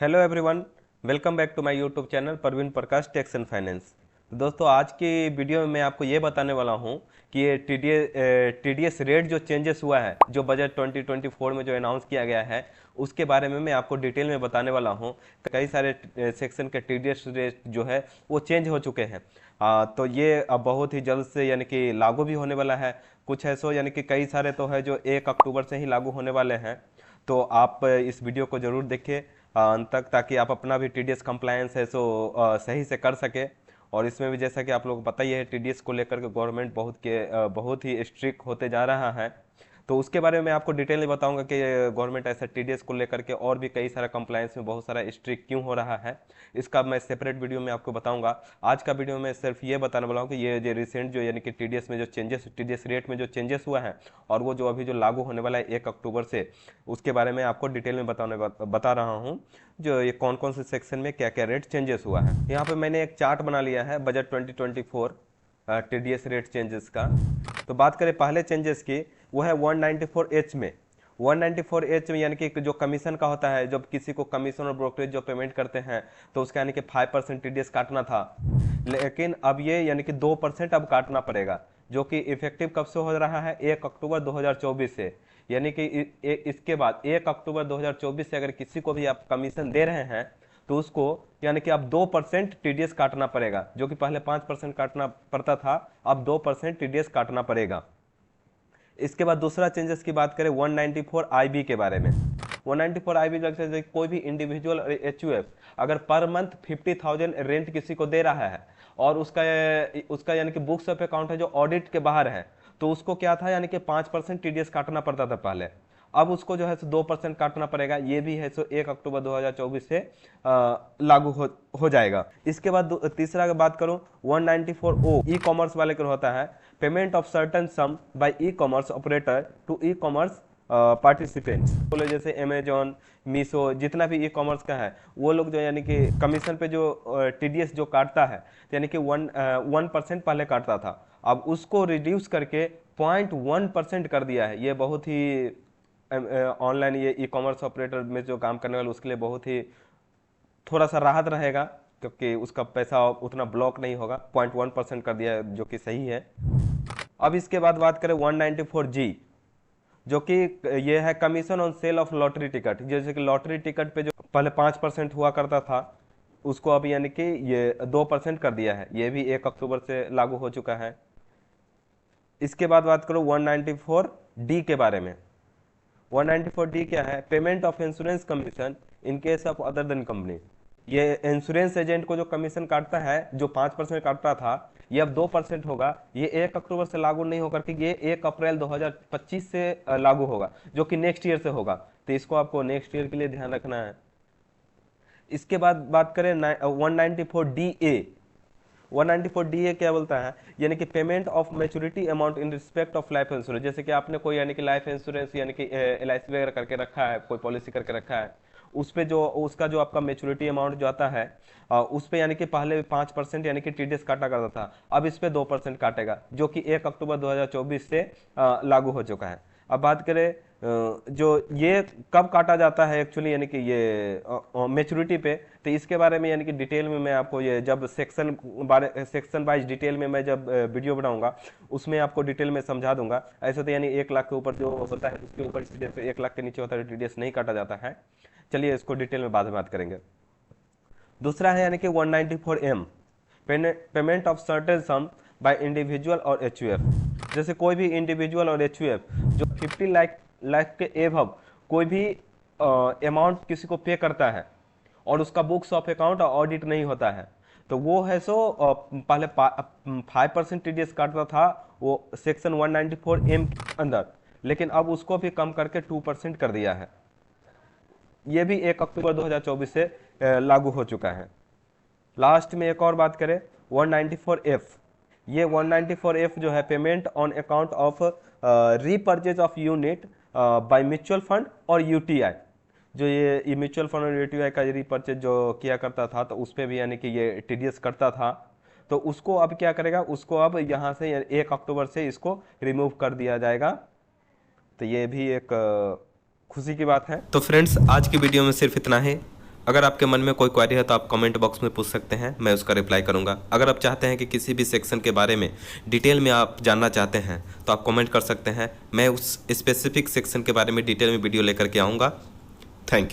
Hello everyone, welcome back to my YouTube channel Parveen Prakash tax and finance. तो दोस्तों, आज की वीडियो में मैं आपको ये बताने वाला हूँ कि ये टीडीएस रेट जो चेंजेस हुआ है, जो बजट 2024 में जो अनाउंस किया गया है, उसके बारे में मैं आपको डिटेल में बताने वाला हूँ। कई सारे सेक्शन के टीडीएस रेट जो है वो चेंज हो चुके हैं। तो ये अब बहुत ही जल्द से यानी कि लागू भी होने वाला है। कुछ है सो यानी कि कई सारे तो है जो 1 अक्टूबर से ही लागू होने वाले हैं। तो आप इस वीडियो को ज़रूर देखिए अंत तक, ताकि आप अपना भी टीडीएस कंप्लायंस है सो सही से कर सके। और इसमें भी जैसा कि आप लोग को पता ही है, टीडीएस को लेकर के गवर्नमेंट बहुत ही स्ट्रिक्ट होते जा रहा है। तो उसके बारे में मैं आपको डिटेल में बताऊंगा कि गवर्नमेंट ऐसा टीडीएस को लेकर के और भी कई सारा कंप्लायंस में बहुत सारा स्ट्रिक्ट क्यों हो रहा है, इसका मैं सेपरेट वीडियो में आपको बताऊंगा। आज का वीडियो में सिर्फ ये बताने वाला हूँ कि ये जो रिसेंट जो यानी कि टीडीएस में जो चेंजेस, टीडीएस रेट में जो चेंजेस हुआ है और वो जो अभी जो लागू होने वाला है 1 अक्टूबर से, उसके बारे में आपको डिटेल में बता रहा हूँ। जो ये कौन कौन से सेक्शन में क्या क्या रेट चेंजेस हुआ है। यहाँ पे मैंने एक चार्ट बना लिया है बजट 2024 टीडीएस रेट चेंजेस का। तो बात करें पहले चेंजेस की, वो है 194H में। 194H में यानी कि जो कमीशन का होता है, जब किसी को कमीशन और ब्रोकरेज जो पेमेंट करते हैं तो उसका यानी कि 5% टीडीएस काटना था, लेकिन अब ये यानी कि 2% अब काटना पड़ेगा, जो कि इफेक्टिव कब से हो रहा है, 1 अक्टूबर 2024 से। यानी कि इसके बाद 1 अक्टूबर 2024 से अगर किसी को भी आप कमीशन दे रहे हैं तो उसको यानी कि अब 2% टीडीएस काटना पड़ेगा, जो कि पहले 5% काटना पड़ता था, अब 2% टीडीएस काटना पड़ेगा। इसके बाद दूसरा चेंजेस की बात करें 194 आईबी के बारे में। 194 आईबी जैसे कोई भी इंडिविजुअल और एचयूएफ अगर पर मंथ 50,000 रेंट किसी को दे रहा है और उसका यानी कि बुक्स ऑफ अकाउंट है जो ऑडिट के बाहर है, तो उसको क्या था यानी कि 5% टीडीएस काटना पड़ता था पहले, अब उसको जो है सो 2% काटना पड़ेगा। ये भी है सो 1 अक्टूबर 2024 से लागू हो जाएगा। इसके बाद तीसरा की बात करूं, 194O ई कॉमर्स वाले को होता है, payment of certain sum by e commerce operator to e commerce participants. बोले जैसे अमेजॉन, मीशो, जितना भी ई कॉमर्स का है, वो लोग जो यानी कि कमीशन पे जो टीडीएस जो काटता है, यानी कि 1% पहले काटता था, अब उसको रिड्यूस करके 0.1% कर दिया है। ये बहुत ही ऑनलाइन ये ई कॉमर्स ऑपरेटर में जो काम करने वाले उसके लिए बहुत ही थोड़ा सा राहत रहेगा, क्योंकि उसका पैसा उतना ब्लॉक नहीं होगा। 0.1% कर दिया है, जो कि सही है। अब इसके बाद बात करें 194G, जो कि ये है commission on sale of lottery ticket. जैसे कि लॉटरी टिकट पे जो पहले 5% हुआ करता था, उसको अब यानी कि ये 2% कर दिया है। ये भी 1 अक्टूबर से लागू हो चुका है। इसके बाद बात करो 194D के बारे में। 194D क्या है, payment of insurance commission in case of other than company. ये इंश्योरेंस एजेंट को जो कमीशन काटता है, जो 5% काटता था, ये अब 2% होगा। ये 1 अक्टूबर से लागू नहीं होकर के ये 1 अप्रैल 2025 से लागू होगा, जो कि नेक्स्ट ईयर से होगा। तो इसको आपको नेक्स्ट ईयर के लिए ध्यान रखना है। इसके बाद बात करें 194DA। 194DA क्या बोलता है, यानी कि payment of maturity amount in respect of life insurance. जैसे कि आपने कोई यानी कि लाइफ इंश्योरेंस यानी कि LIC वगैरह करके रखा है, कोई पॉलिसी करके रखा है, उस पे जो उसका जो आपका मैच्योरिटी अमाउंट जो आता है, उस पे यानी कि पहले 5% यानी कि टीडीएस काटा करता था, अब इस पे 2% काटेगा, जो कि 1 अक्टूबर 2024 से लागू हो चुका है। अब बात करें जो ये कब काटा जाता है एक्चुअली, यानी कि ये मैच्योरिटी पे, तो इसके बारे में यानी कि डिटेल में मैं आपको ये जब सेक्शन वाइज डिटेल में मैं जब वीडियो बनाऊंगा उसमें आपको डिटेल में समझा दूंगा। ऐसे तो यानी 1 लाख के ऊपर जो होता है उसके ऊपर टीडीएस, 1 लाख के नीचे होता है टीडीएस नहीं काटा जाता है। चलिए इसको डिटेल में बाद में बात करेंगे। दूसरा है यानी कि 194M, payment of certain some by individual और एचयूएफ। जैसे कोई भी इंडिविजुअल और एचयूएफ जो 50 लाख के एबव कोई भी अमाउंट किसी को पे करता है और उसका बुक्स ऑफ अकाउंट ऑडिट नहीं होता है, तो वो है सो पहले 5% टीडीएस काटता था वो सेक्शन 194M के अंदर, लेकिन अब उसको भी कम करके 2% कर दिया है। ये भी 1 अक्टूबर 2024 से लागू हो चुका है। लास्ट में एक और बात करें 194F। ये 194F जो है, payment on account of repurchase of unit by mutual fund और यूटीआई। जो ये म्यूचुअल फंड और यूटीआई का रीपर्चेज जो किया करता था, तो उस पर भी यानी कि ये टीडीएस करता था, तो उसको अब क्या करेगा, उसको अब यहाँ से 1 अक्टूबर से इसको रिमूव कर दिया जाएगा। तो ये भी एक खुशी की बात है। तो फ्रेंड्स, आज की वीडियो में सिर्फ इतना ही। अगर आपके मन में कोई क्वेरी है तो आप कमेंट बॉक्स में पूछ सकते हैं, मैं उसका रिप्लाई करूंगा। अगर आप चाहते हैं कि किसी भी सेक्शन के बारे में डिटेल में आप जानना चाहते हैं तो आप कमेंट कर सकते हैं, मैं उस स्पेसिफिक सेक्शन के बारे में डिटेल में वीडियो लेकर के आऊँगा। Thank you.